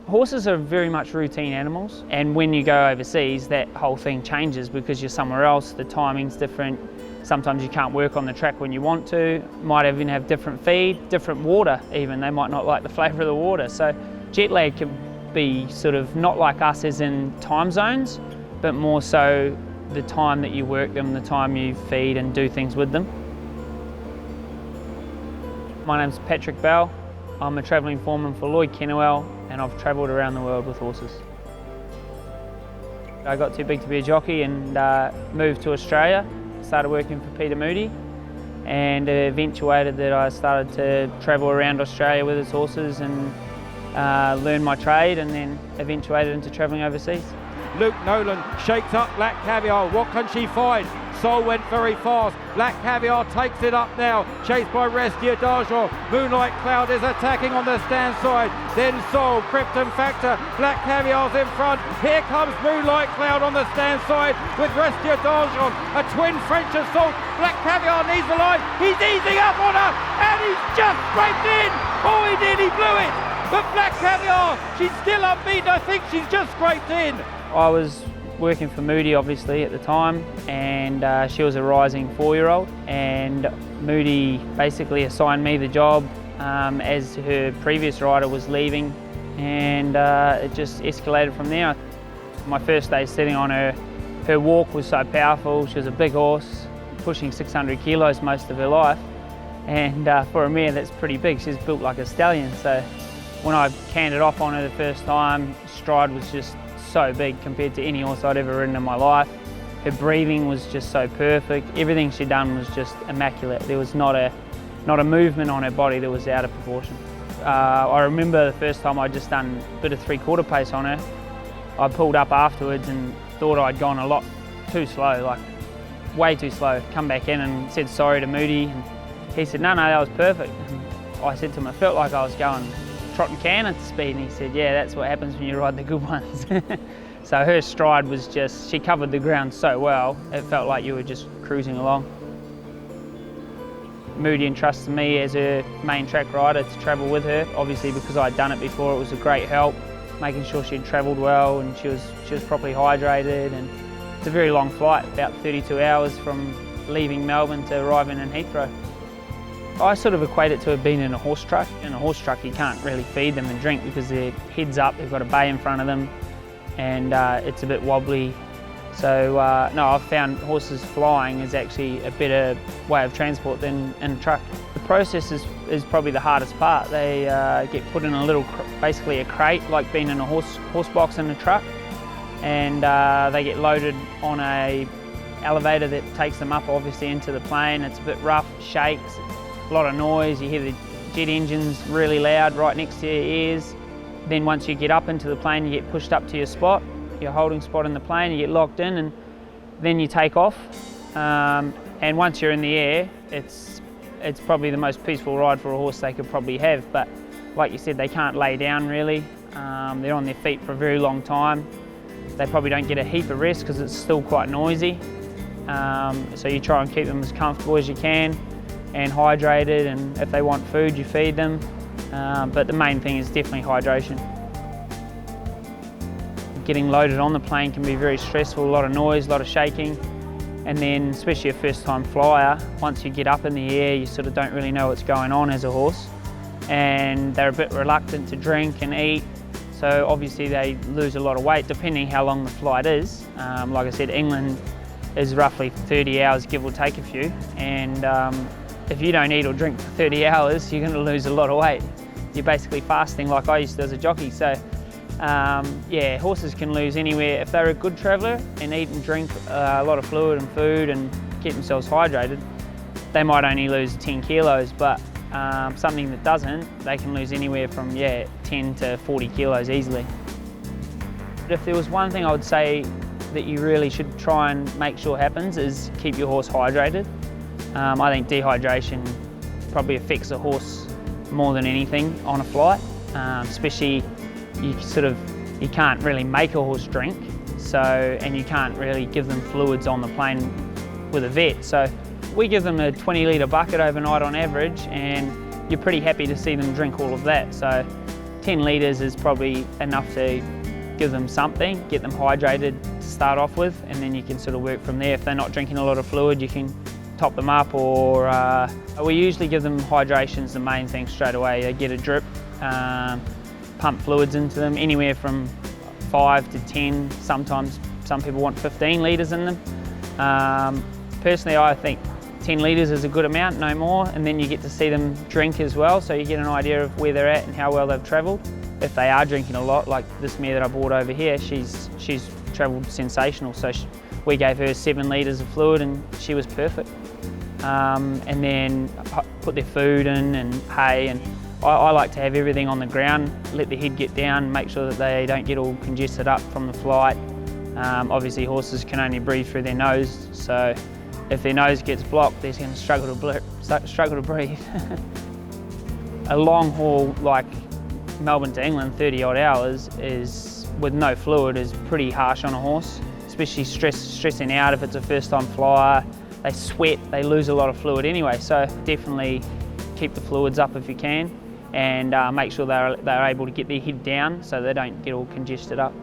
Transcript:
Horses are very much routine animals, and when you go overseas that whole thing changes because you're somewhere else, the timing's different. Sometimes you can't work on the track when you want to, might even have different feed, different water even, they might not like the flavour of the water. So jet lag can be sort of not like us as in time zones, but more so the time that you work them, the time you feed and do things with them. My name's Paddy Bell. I'm a travelling foreman for Lloyd Kennewell, and I've travelled around the world with horses. I got too big to be a jockey and moved to Australia. Started working for Peter Moody, and it eventuated that I started to travel around Australia with his horses and learn my trade, and then eventuated into travelling overseas. Luke Nolan shakes up Black Caviar. What can she find? Soul went very fast. Black Caviar takes it up now, chased by Racehorse d'Argent. Moonlight Cloud is attacking on the stand side. Then Soul, Krypton Factor. Black Caviar's in front. Here comes Moonlight Cloud on the stand side with Racehorse d'Argent. A twin French assault. Black Caviar needs the line. He's easing up on her, and he's just scraped in. Oh, he did. He blew it. But Black Caviar, she's still unbeaten. I think she's just scraped in. I was working for Moody obviously at the time, and she was a rising 4-year-old, and Moody basically assigned me the job as her previous rider was leaving, and it just escalated from there. My first day sitting on her, her walk was so powerful. She was a big horse, pushing 600 kilos most of her life, and for a mare that's pretty big. She's built like a stallion, so when I canned it off on her the first time, stride was just so big compared to any horse I'd ever ridden in my life. Her breathing was just so perfect. Everything she'd done was just immaculate. There was not a movement on her body that was out of proportion. I remember the first time I'd just done a bit of 3/4 pace on her. I pulled up afterwards and thought I'd gone a lot too slow, like way too slow. Come back in and said sorry to Moody, and he said, no, that was perfect. And I said to him, I felt like I was going trotting cannon speed, and he said, yeah, that's what happens when you ride the good ones. So her stride was just, she covered the ground so well, it felt like you were just cruising along. Moody entrusted me as her main track rider to travel with her, obviously because I'd done it before. It was a great help, making sure she'd travelled well and she was properly hydrated, and it's a very long flight, about 32 hours from leaving Melbourne to arriving in Heathrow. I sort of equate it to it being in a horse truck. In a horse truck you can't really feed them and drink because their head's up, they've got a bay in front of them, and it's a bit wobbly. So no, I've found horses flying is actually a better way of transport than in a truck. The process is probably the hardest part. They get put in a little, basically a crate, like being in a horse box in a truck, and they get loaded on a elevator that takes them up obviously into the plane. It's a bit rough, shakes, a lot of noise, you hear the jet engines really loud right next to your ears. Then once you get up into the plane, you get pushed up to your spot, your holding spot in the plane, you get locked in, and then you take off. And once you're in the air, it's probably the most peaceful ride for a horse they could probably have. But like you said, they can't lay down really. They're on their feet for a very long time. They probably don't get a heap of rest because it's still quite noisy. So you try and keep them as comfortable as you can and hydrated, and if they want food you feed them, but the main thing is definitely hydration. Getting loaded on the plane can be very stressful, a lot of noise, a lot of shaking, and then especially a first time flyer, once you get up in the air you sort of don't really know what's going on as a horse, and they're a bit reluctant to drink and eat, so obviously they lose a lot of weight depending how long the flight is. Like I said, England is roughly 30 hours give or take a few, and if you don't eat or drink for 30 hours, you're going to lose a lot of weight. You're basically fasting like I used to as a jockey. So yeah, horses can lose anywhere. If they're a good traveller and eat and drink a lot of fluid and food and keep themselves hydrated, they might only lose 10 kilos, but something that doesn't, they can lose anywhere from 10 to 40 kilos easily. But if there was one thing I would say that you really should try and make sure happens is keep your horse hydrated. I think dehydration probably affects a horse more than anything on a flight, especially you can't really make a horse drink, and you can't really give them fluids on the plane with a vet. So we give them a 20 litre bucket overnight on average, and you're pretty happy to see them drink all of that. So 10 litres is probably enough to give them something, get them hydrated to start off with, and then you can sort of work from there. If they're not drinking a lot of fluid, you can top them up, or we usually give them hydration's the main thing straight away. They get a drip, pump fluids into them, anywhere from 5 to 10, sometimes some people want 15 litres in them. Personally, I think 10 litres is a good amount, no more, and then you get to see them drink as well, so you get an idea of where they're at and how well they've travelled. If they are drinking a lot, like this mare that I bought over here, she's travelled sensational, so we gave her 7 litres of fluid and she was perfect. And then put their food in and hay, and I like to have everything on the ground, let the head get down, make sure that they don't get all congested up from the flight. Obviously horses can only breathe through their nose, so if their nose gets blocked, they're going to struggle to breathe. A long haul like Melbourne to England, 30 odd hours, is with no fluid is pretty harsh on a horse, especially stressing out if it's a first time flyer. They sweat, they lose a lot of fluid anyway, so definitely keep the fluids up if you can, and make sure they're able to get their head down so they don't get all congested up.